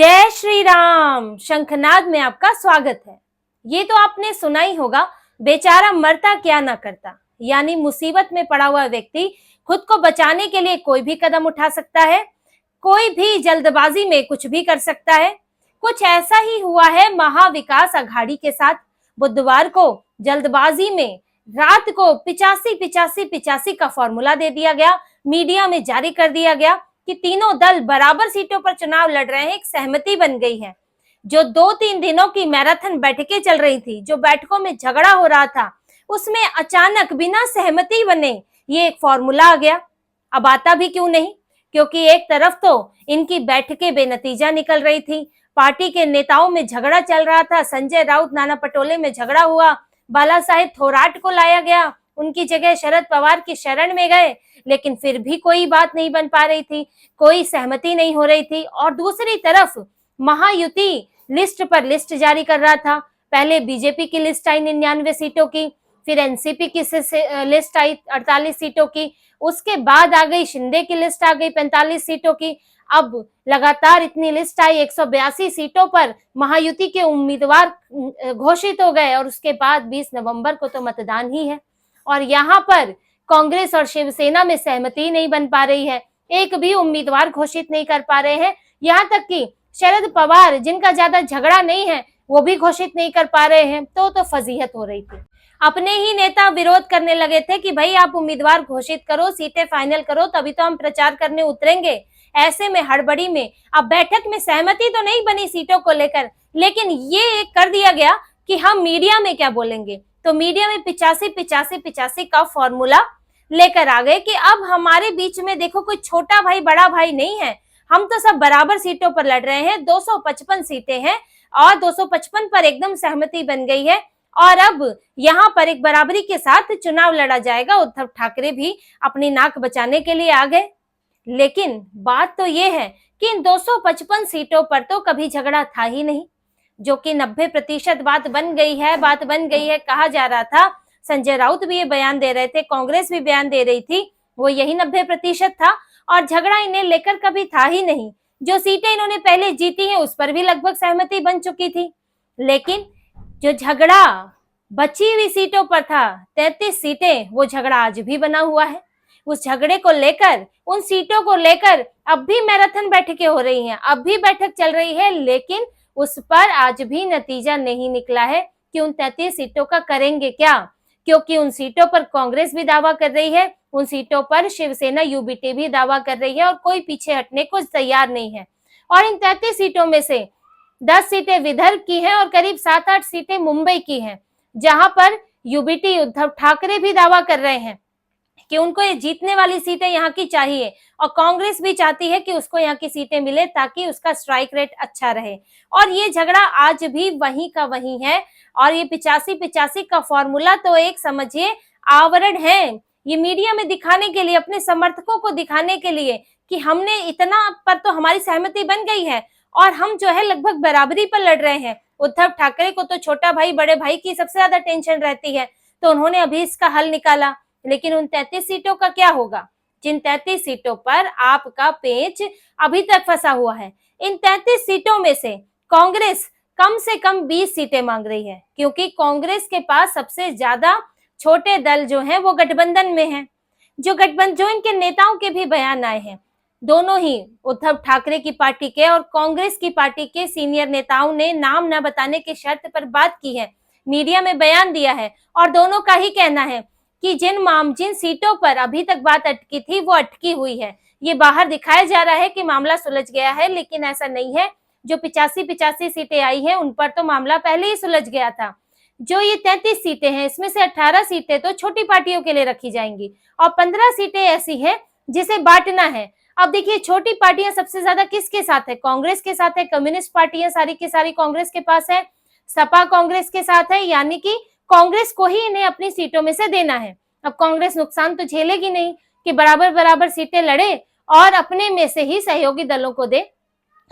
जय श्री राम। शंखनाद में आपका स्वागत है। ये तो आपने सुना ही होगा, बेचारा मरता क्या ना करता, यानी मुसीबत में पड़ा हुआ व्यक्ति खुद को बचाने के लिए कोई भी कदम उठा सकता है, कोई भी जल्दबाजी में कुछ भी कर सकता है। कुछ ऐसा ही हुआ है महाविकास अघाड़ी के साथ। बुधवार को जल्दबाजी में रात को 85-85-85 का फॉर्मूला दे दिया गया, मीडिया में जारी कर दिया गया कि तीनों दल बराबर सीटों पर चुनाव लड़ रहे हैं। एक सहमति बन गई है। जो 2-3 दिनों की मैराथन बैठकें चल रही थी, जो बैठकों में झगड़ा हो रहा था, उसमें अचानक बिना सहमति बने ये एक फॉर्मूला आ गया। अब आता भी क्यों नहीं, क्योंकि एक तरफ तो इनकी बैठकें बेनतीजा निकल रही थी, पार्टी के नेताओं में झगड़ा चल रहा था, संजय राउत नाना पटोले में झगड़ा हुआ, बाला साहेब थोराट को लाया गया, उनकी जगह शरद पवार की शरण में गए, लेकिन फिर भी कोई बात नहीं बन पा रही थी, कोई सहमति नहीं हो रही थी। और दूसरी तरफ महायुति लिस्ट पर लिस्ट जारी कर रहा था। पहले बीजेपी की लिस्ट आई 99 सीटों की, फिर एनसीपी की लिस्ट आई 48 सीटों की, उसके बाद आ गई शिंदे की लिस्ट आ गई 45 सीटों की। अब लगातार इतनी लिस्ट आई, 182 सीटों पर महायुति के उम्मीदवार घोषित हो गए और उसके बाद 20 नवंबर को तो मतदान ही है। और यहाँ पर कांग्रेस और शिवसेना में सहमति नहीं बन पा रही है, एक भी उम्मीदवार घोषित नहीं कर पा रहे हैं। यहाँ तक कि शरद पवार, जिनका ज्यादा झगड़ा नहीं है, वो भी घोषित नहीं कर पा रहे हैं। तो फजीहत हो रही थी। अपने ही नेता विरोध करने लगे थे कि भाई आप उम्मीदवार घोषित करो, सीटें फाइनल करो, तभी तो हम प्रचार करने उतरेंगे। ऐसे में हड़बड़ी में अब बैठक में सहमति तो नहीं बनी सीटों को लेकर, लेकिन ये कर दिया गया कि हम मीडिया में क्या बोलेंगे। तो मीडिया में 85-85-85 का फॉर्मूला लेकर आ गए कि अब हमारे बीच में देखो कोई छोटा भाई बड़ा भाई नहीं है, हम तो सब बराबर सीटों पर लड़ रहे हैं। 255 सीटें हैं और 255 पर एकदम सहमति बन गई है और अब यहाँ पर एक बराबरी के साथ चुनाव लड़ा जाएगा। उद्धव ठाकरे भी अपनी नाक बचाने के लिए आ गए। लेकिन बात तो ये है कि इन 255 सीटों पर तो कभी झगड़ा था ही नहीं, जो कि 90% बात बन गई है। कहा जा रहा था, संजय राउत भी ये बयान दे रहे थे, कांग्रेस भी बयान दे रही थी, वो यही 90% था और झगड़ा इन्हें लेकर कभी था ही नहीं। जो सीटें इन्होंने पहले जीती हैं उस पर भी लगभग सहमति बन चुकी थी, लेकिन जो झगड़ा बची हुई सीटों पर था 33 सीटें, वो झगड़ा आज भी बना हुआ है। उस झगड़े को लेकर, उन सीटों को लेकर अब भी मैराथन बैठकें हो रही हैं, अब भी बैठक चल रही है, लेकिन उस पर आज भी नतीजा नहीं निकला है कि उन 33 सीटों का करेंगे क्या, क्योंकि उन सीटों पर कांग्रेस भी दावा कर रही है, उन सीटों पर शिवसेना यूबीटी भी दावा कर रही है और कोई पीछे हटने को तैयार नहीं है। और इन 33 सीटों में से 10 सीटें विदर्भ की हैं और करीब 7-8 सीटें मुंबई की हैं, जहां पर यूबीटी उद्धव ठाकरे भी दावा कर रहे हैं कि उनको ये जीतने वाली सीटें यहाँ की चाहिए और कांग्रेस भी चाहती है कि उसको यहाँ की सीटें मिले ताकि उसका स्ट्राइक रेट अच्छा रहे। और ये झगड़ा आज भी वहीं का वहीं है और ये 85-85 का फॉर्मूला तो एक समझिए आवरण है, ये मीडिया में दिखाने के लिए, अपने समर्थकों को दिखाने के लिए कि हमने इतना पर तो हमारी सहमति बन गई है और हम जो है लगभग बराबरी पर लड़ रहे हैं। उद्धव ठाकरे को तो छोटा भाई बड़े भाई की सबसे ज्यादा टेंशन रहती है, तो उन्होंने अभी इसका हल निकाला। लेकिन उन 33 सीटों का क्या होगा, जिन 33 सीटों पर आपका पेच अभी तक फंसा हुआ है। इन 33 सीटों में से कांग्रेस कम से कम 20 सीटें मांग रही है, क्योंकि कांग्रेस के पास सबसे ज्यादा छोटे दल जो हैं वो गठबंधन में हैं। जो इनके नेताओं के भी बयान आए हैं, दोनों ही उद्धव ठाकरे की पार्टी के और कांग्रेस की पार्टी के सीनियर नेताओं ने नाम न बताने की शर्त पर बात की है, मीडिया में बयान दिया है और दोनों का ही कहना है कि जिन सीटों पर अभी तक बात अटकी थी वो अटकी हुई है। ये बाहर दिखाया जा रहा है कि मामला सुलझ गया है, लेकिन ऐसा नहीं है। जो 85-85 सीटें आई हैं उन पर तो मामला पहले ही सुलझ गया था। जो ये 33 सीटें हैं, इसमें से 18 सीटें तो छोटी पार्टियों के लिए रखी जाएंगी और 15 सीटें ऐसी हैं जिसे बांटना है। अब देखिए, छोटी पार्टियां सबसे ज्यादा किसके साथ है? कांग्रेस के साथ है। कम्युनिस्ट पार्टियां सारी की सारी कांग्रेस के पास है, सपा कांग्रेस के साथ है, यानी कि कांग्रेस को ही इन्हें अपनी सीटों में से देना है। अब कांग्रेस नुकसान तो झेलेगी नहीं कि बराबर बराबर सीटें लड़े और अपने में से ही सहयोगी दलों को दे।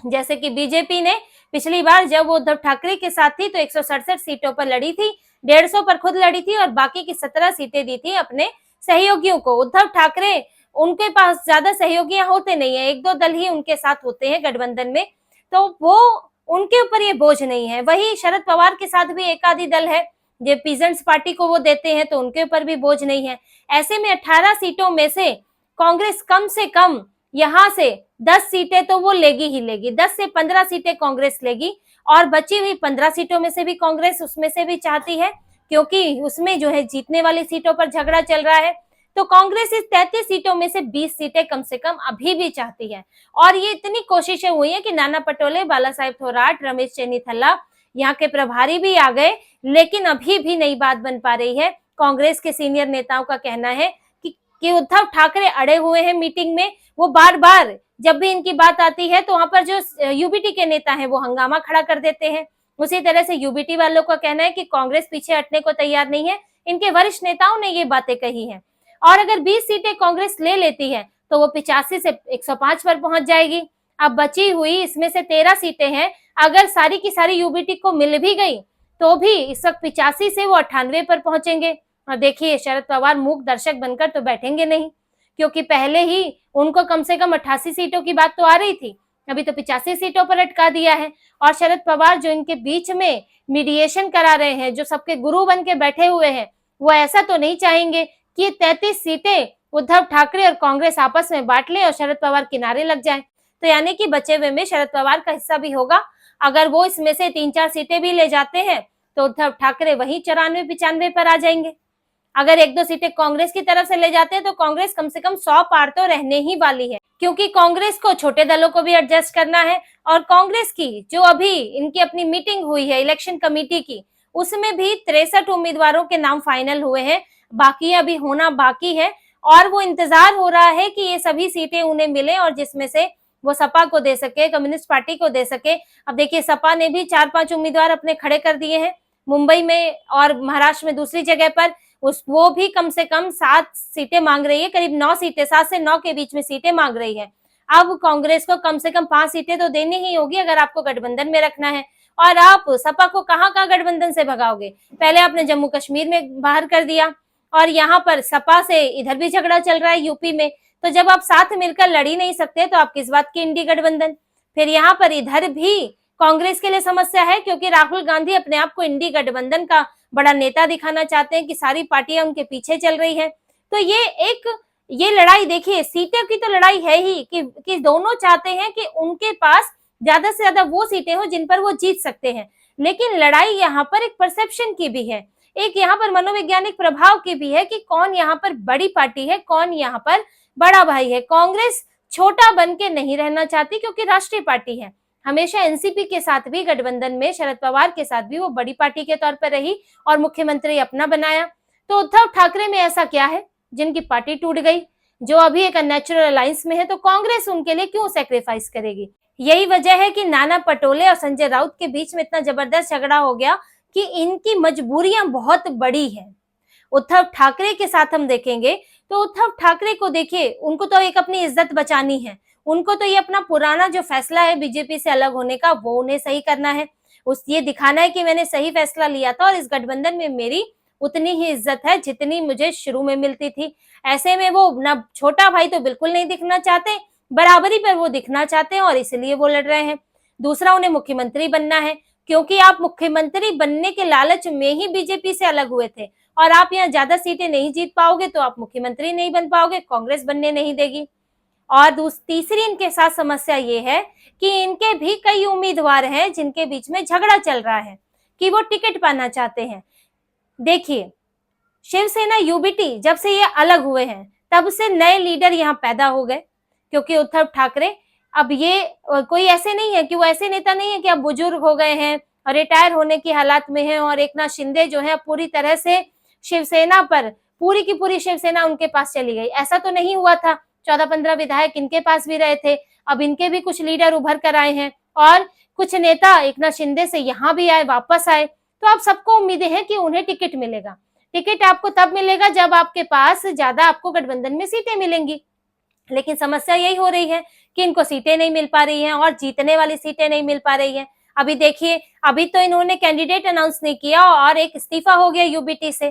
जैसे कि बीजेपी ने पिछली बार जब वो उद्धव ठाकरे के साथ थी तो 167 सीटों पर लड़ी थी, 150 पर खुद लड़ी थी और बाकी की 17 सीटें दी थी अपने सहयोगियों को। उद्धव ठाकरे, उनके पास ज्यादा सहयोगियां होते नहीं है, 1-2 दल ही उनके साथ होते हैं गठबंधन में, तो वो उनके ऊपर ये बोझ नहीं है। वही शरद पवार के साथ भी एक आधी दल है, जो पीजेंट्स पार्टी को वो देते हैं, तो उनके ऊपर भी बोझ नहीं है। ऐसे में 18 सीटों में से कांग्रेस कम से कम यहाँ से 10 सीटें तो वो लेगी ही लेगी, 10 से 15 सीटें कांग्रेस लेगी। और बची हुई 15 सीटों में से भी कांग्रेस उसमें से भी चाहती है, क्योंकि उसमें जो है जीतने वाली सीटों पर झगड़ा चल रहा है। तो कांग्रेस इस 33 सीटों में से 20 सीटें कम से कम अभी भी चाहती है। और ये इतनी कोशिशें हुई है कि नाना पटोले, बाला साहेब थोराट, रमेश चेन्नीथला, यहाँ के प्रभारी भी आ गए, लेकिन अभी भी नई बात बन पा रही है। कांग्रेस के सीनियर नेताओं का कहना है कि उद्धव ठाकरे अड़े हुए हैं मीटिंग में। वो बार बार जब भी इनकी बात आती है तो वहां पर जो यूबीटी के नेता हैं वो हंगामा खड़ा कर देते हैं। उसी तरह से यूबीटी वालों का कहना है कि कांग्रेस पीछे हटने को तैयार नहीं है। इनके वरिष्ठ नेताओं ने ये बातें कही हैं। और अगर 20 सीटें कांग्रेस ले लेती है तो वो 85 से 105 पर पहुंच जाएगी। अब बची हुई इसमें से 13 सीटें हैं, अगर सारी की सारी यूबीटी को मिल भी गई तो भी इस वक्त 85 से वो 98 पर पहुंचेंगे। और देखिए, शरद पवार मूक दर्शक बनकर तो बैठेंगे नहीं, क्योंकि पहले ही उनको कम से कम 88 सीटों की बात तो आ रही थी, अभी तो 85 सीटों पर अटका दिया है। और शरद पवार जो इनके बीच में मीडिएशन करा रहे हैं, जो सबके गुरु बन के बैठे हुए हैं, वो ऐसा तो नहीं चाहेंगे कि 33 सीटें उद्धव ठाकरे और कांग्रेस आपस में बांट ले और शरद पवार किनारे लग जाए। तो यानी कि बचे हुए में शरद पवार का हिस्सा भी होगा। अगर वो इसमें से 3-4 सीटें भी ले जाते हैं तो उद्धव ठाकरे वही 94-95 पर आ जाएंगे। अगर 1-2 सीटें कांग्रेस की तरफ से ले जाते हैं तो कांग्रेस कम से कम 100 पार तो रहने ही वाली है, क्योंकि कांग्रेस को छोटे दलों को भी एडजस्ट करना है। और कांग्रेस की जो अभी इनकी अपनी मीटिंग हुई है इलेक्शन कमेटी की, उसमें भी 63 उम्मीदवारों के नाम फाइनल हुए हैं, बाकी अभी होना बाकी है। और वो इंतजार हो रहा है कि ये सभी सीटें उन्हें मिले और जिसमें से वो सपा को दे सके, कम्युनिस्ट पार्टी को दे सके। अब देखिए, सपा ने भी 4-5 उम्मीदवार अपने खड़े कर दिए हैं मुंबई में और महाराष्ट्र में दूसरी जगह पर। वो भी कम से कम 7 सीटें मांग रही है, करीब 9 सीटें, 7 से 9 के बीच में सीटें मांग रही है। अब कांग्रेस को कम से कम 5 सीटें तो देनी ही होगी अगर आपको गठबंधन में रखना है। और आप सपा को कहाँ गठबंधन से भगाओगे? पहले आपने जम्मू कश्मीर में बाहर कर दिया और यहाँ पर सपा से इधर भी झगड़ा चल रहा है यूपी में। तो जब आप साथ मिलकर लड़ ही नहीं सकते तो आप किस बात की इंडी गठबंधन? फिर यहाँ पर इधर भी कांग्रेस के लिए समस्या है, क्योंकि राहुल गांधी अपने आप को इंडी गठबंधन का बड़ा नेता दिखाना चाहते हैं कि सारी पार्टियां उनके पीछे चल रही है। तो ये लड़ाई देखिए, सीटों की तो लड़ाई है ही कि दोनों चाहते हैं कि उनके पास ज्यादा से ज्यादा वो सीटें हो जिन पर वो जीत सकते हैं। लेकिन लड़ाई यहाँ पर एक परसेप्शन की भी है, एक यहाँ पर मनोवैज्ञानिक प्रभाव की भी है कि कौन यहाँ पर बड़ी पार्टी है, कौन यहाँ पर बड़ा भाई है। कांग्रेस छोटा बन के नहीं रहना चाहती, क्योंकि राष्ट्रीय पार्टी है। हमेशा एनसीपी के साथ भी गठबंधन में, शरद पवार के साथ भी वो बड़ी पार्टी के तौर पर रही और मुख्यमंत्री अपना बनाया। तो उद्धव ठाकरे में ऐसा क्या है जिनकी पार्टी टूट गई, जो अभी एक अननेचुरल अलायंस में है, तो कांग्रेस उनके लिए क्यों सेक्रीफाइस करेगी? यही वजह है कि नाना पटोले और संजय राउत के बीच में इतना जबरदस्त झगड़ा हो गया कि इनकी मजबूरियां बहुत बड़ी है। उद्धव ठाकरे के साथ हम देखेंगे तो उद्धव ठाकरे को देखिए, उनको तो एक अपनी इज्जत बचानी है, उनको तो ये अपना पुराना जो फैसला है बीजेपी से अलग होने का, वो उन्हें सही करना है। ये दिखाना है कि मैंने सही फैसला लिया था और इस गठबंधन में मेरी उतनी ही इज्जत है जितनी मुझे शुरू में मिलती थी। ऐसे में वो ना छोटा भाई तो बिल्कुल नहीं दिखना चाहते, बराबरी पर वो दिखना चाहते हैं और इसलिए वो लड़ रहे हैं। दूसरा, उन्हें मुख्यमंत्री बनना है, क्योंकि आप मुख्यमंत्री बनने के लालच में ही बीजेपी से अलग हुए थे और आप यहाँ ज्यादा सीटें नहीं जीत पाओगे तो आप मुख्यमंत्री नहीं बन पाओगे, कांग्रेस बनने नहीं देगी। और तीसरी इनके साथ समस्या ये है कि इनके भी कई उम्मीदवार हैं जिनके बीच में झगड़ा चल रहा है कि वो टिकट पाना चाहते हैं। देखिए, शिवसेना यूबीटी जब से ये अलग हुए हैं तब से नए लीडर यहाँ पैदा हो गए, क्योंकि उद्धव ठाकरे अब ये कोई ऐसे नहीं है कि वो ऐसे नेता नहीं है कि अब बुजुर्ग हो गए हैं और रिटायर होने की हालात में हैं और एकनाथ शिंदे जो है पूरी तरह से शिवसेना पर, पूरी की पूरी शिवसेना उनके पास चली गई। ऐसा तो नहीं हुआ था। 14-15 विधायक इनके पास भी रहे थे, अब इनके भी कुछ लीडर उभर कर आए हैं और कुछ नेता एकनाथ शिंदे से यहाँ भी आए, वापस आए। तो आप सबको उम्मीदें हैं कि उन्हें टिकट मिलेगा। टिकट आपको तब मिलेगा जब आपके पास ज्यादा आपको गठबंधन में सीटें मिलेंगी। लेकिन समस्या यही हो रही है कि इनको सीटें नहीं मिल पा रही हैं और जीतने वाली सीटें नहीं मिल पा रही हैं। अभी देखिए, अभी तो इन्होंने कैंडिडेट अनाउंस नहीं किया और एक इस्तीफा हो गया यूबीटी से।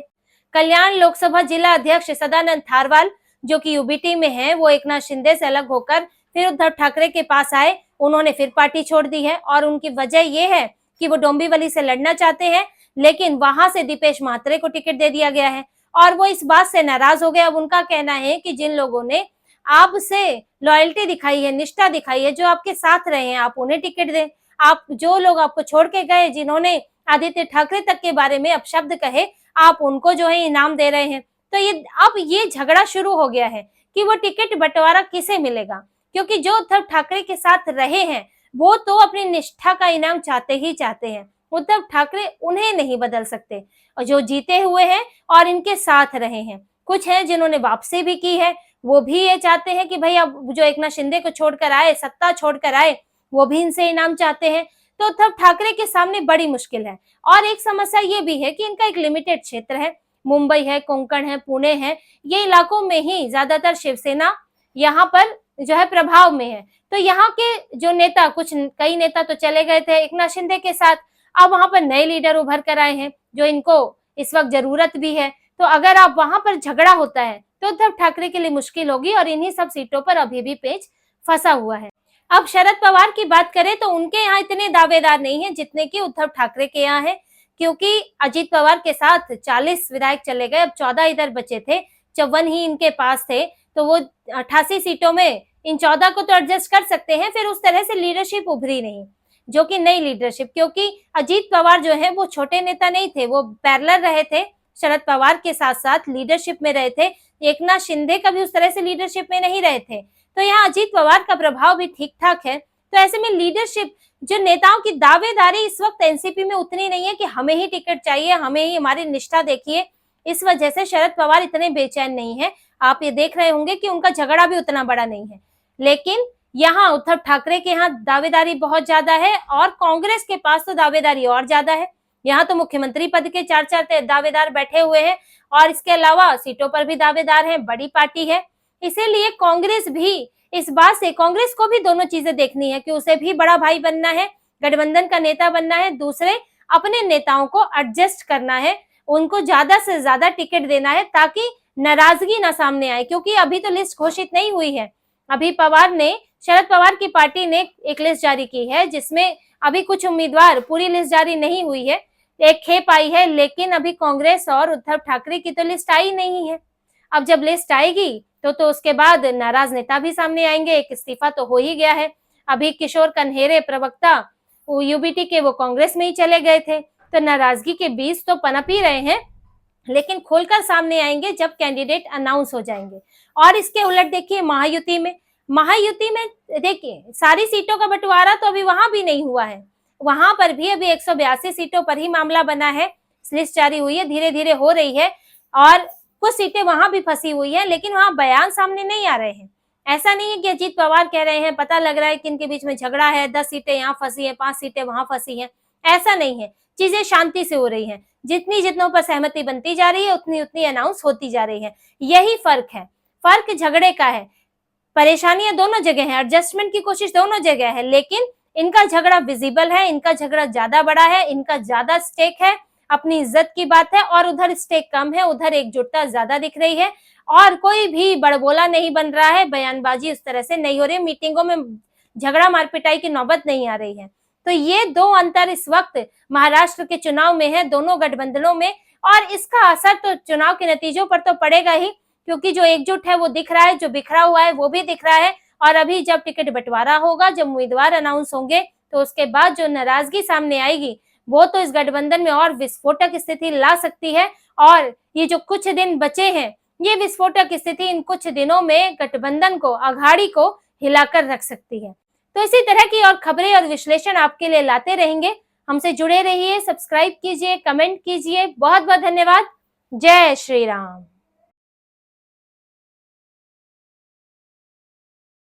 कल्याण लोकसभा जिला अध्यक्ष सदानंद थारवाल जो कि यूबीटी में है, वो एकनाथ शिंदे से अलग होकर फिर उद्धव ठाकरे के पास आए, उन्होंने फिर पार्टी छोड़ दी है और उनकी वजह ये है कि वो डोंबिवली से लड़ना चाहते हैं, लेकिन वहां से दीपेश म्हात्रे को टिकट दे दिया गया है और वो इस बात से नाराज हो गए। अब उनका कहना है कि जिन लोगों ने आपसे लॉयल्टी दिखाई है, निष्ठा दिखाई है, जो आपके साथ रहे हैं, आप उन्हें टिकट दें। आप जो लोग आपको छोड़ के गए, जिन्होंने आदित्य ठाकरे तक के बारे में अपशब्द कहे, आप उनको जो है इनाम दे रहे हैं। तो ये अब ये झगड़ा शुरू हो गया है कि वो टिकट बंटवारा किसे मिलेगा, क्योंकि जो उद्धव ठाकरे के साथ रहे हैं वो तो अपनी निष्ठा का इनाम चाहते ही चाहते हैं। उद्धव ठाकरे उन्हें नहीं बदल सकते, और जो जीते हुए हैं और इनके साथ रहे हैं। कुछ हैं जिन्होंने वापसी भी की है, वो भी ये चाहते हैं कि भाई अब जो एकनाथ शिंदे को छोड़कर आए, सत्ता छोड़कर आए, वो भी इनसे इनाम चाहते हैं। तो उद्धव ठाकरे के सामने बड़ी मुश्किल है। और एक समस्या ये भी है कि इनका एक लिमिटेड क्षेत्र है, मुंबई है, कोंकण है, पुणे है, ये इलाकों में ही ज्यादातर शिवसेना यहाँ पर जो है प्रभाव में है। तो यहाँ के जो नेता, कई नेता तो चले गए थे एकनाथ शिंदे के साथ, अब वहां पर नए लीडर उभर कर आए हैं जो इनको इस वक्त जरूरत भी है। तो अगर आप वहां पर झगड़ा होता है तो उद्धव ठाकरे के लिए मुश्किल होगी और इन्हीं सब सीटों पर अभी भी पेच फंसा हुआ है। अब शरद पवार की बात करें तो उनके यहाँ इतने दावेदार नहीं है जितने कि उद्धव ठाकरे के यहाँ है, क्योंकि अजीत पवार के साथ 40 विधायक चले गए, अब 14 इधर बचे थे, 54 ही इनके पास थे, तो वो 88 सीटों में इन 14 को तो एडजस्ट कर सकते हैं। फिर उस तरह से लीडरशिप उभरी नहीं, जो कि नई लीडरशिप, क्योंकि अजीत पवार जो है वो छोटे नेता नहीं थे, वो पैरेलल रहे थे, शरद पवार के साथ साथ लीडरशिप में रहे थे। एकनाथ शिंदे कभी उस तरह से लीडरशिप में नहीं रहे थे, तो यहाँ अजीत पवार का प्रभाव भी ठीक ठाक है। तो ऐसे में लीडरशिप, जो नेताओं की दावेदारी इस वक्त एनसीपी में उतनी नहीं है कि हमें ही टिकट चाहिए, हमें ही हमारी निष्ठा देखिए, इस वजह से शरद पवार इतने बेचैन नहीं है। आप ये देख रहे होंगे कि उनका झगड़ा भी उतना बड़ा नहीं है, लेकिन यहाँ उद्धव ठाकरे के यहाँ दावेदारी बहुत ज्यादा है और कांग्रेस के पास तो दावेदारी और ज्यादा है। यहाँ तो मुख्यमंत्री पद के 4 दावेदार बैठे हुए हैं और इसके अलावा सीटों पर भी दावेदार हैं, बड़ी पार्टी है। इसीलिए कांग्रेस भी इस बात से, कांग्रेस को भी दोनों चीजें देखनी है कि उसे भी बड़ा भाई बनना है, गठबंधन का नेता बनना है, दूसरे अपने नेताओं को एडजस्ट करना है, उनको ज्यादा से ज्यादा टिकट देना है ताकि नाराजगी ना सामने आए, क्योंकि अभी तो लिस्ट घोषित नहीं हुई है। अभी शरद पवार की पार्टी ने एक लिस्ट जारी की है जिसमें अभी कुछ उम्मीदवार, पूरी लिस्ट जारी नहीं हुई है, एक खेप आई है, लेकिन अभी कांग्रेस और उद्धव ठाकरे की तो लिस्ट आई नहीं है। अब जब लिस्ट आएगी तो उसके बाद नाराज नेता भी सामने आएंगे। एक इस्तीफा तो हो ही गया है, अभी किशोर कन्हेरे प्रवक्ता यूबीटी के, वो कांग्रेस में ही चले गए थे। तो नाराजगी के बीज तो पनप ही रहे हैं, लेकिन खोलकर सामने आएंगे जब कैंडिडेट अनाउंस हो जाएंगे। और इसके उलट देखिए महायुति में देखिए सारी सीटों का बंटवारा तो अभी वहां भी नहीं हुआ है, वहां पर भी अभी 182 सीटों पर ही मामला बना है। लिस्ट जारी हुई है, धीरे धीरे हो रही है और कुछ सीटें वहां भी फंसी हुई है, लेकिन वहां बयान सामने नहीं आ रहे हैं। ऐसा नहीं है कि अजीत पवार कह रहे हैं, पता लग रहा है कि इनके बीच में झगड़ा है, 10 सीटें यहाँ फंसी है, 5 सीटें वहां फंसी है, ऐसा नहीं है। चीजें शांति से हो रही हैं, जितनों पर सहमति बनती जा रही है उतनी अनाउंस होती जा रही है। यही फर्क है, फर्क झगड़े का है। परेशानियां दोनों जगह है, एडजस्टमेंट की कोशिश दोनों जगह है, लेकिन इनका झगड़ा विजिबल है, इनका झगड़ा ज्यादा बड़ा है, इनका ज्यादा स्टेक है, अपनी इज्जत की बात है, और उधर स्टेक कम है, उधर एकजुटता ज्यादा दिख रही है और कोई भी बड़बोला नहीं बन रहा है, बयानबाजी उस तरह से नहीं हो रही, मीटिंगों में झगड़ा मारपिटाई की नौबत नहीं आ रही है। तो ये दो अंतर इस वक्त महाराष्ट्र के चुनाव में है, दोनों गठबंधनों में, और इसका असर तो चुनाव के नतीजों पर तो पड़ेगा ही, क्योंकि जो एकजुट है वो दिख रहा है, जो बिखरा हुआ है वो भी दिख रहा है। और अभी जब टिकट बंटवारा होगा, जब उम्मीदवार अनाउंस होंगे, तो उसके बाद जो नाराजगी सामने आएगी वो तो इस गठबंधन में और विस्फोटक स्थिति ला सकती है। और ये जो कुछ दिन बचे हैं, ये विस्फोटक स्थिति इन कुछ दिनों में गठबंधन को, अघाड़ी को हिलाकर रख सकती है। तो इसी तरह की और खबरें और विश्लेषण आपके लिए लाते रहेंगे। हमसे जुड़े रहिए, सब्सक्राइब कीजिए, कमेंट कीजिए। बहुत बहुत धन्यवाद। जय श्री राम।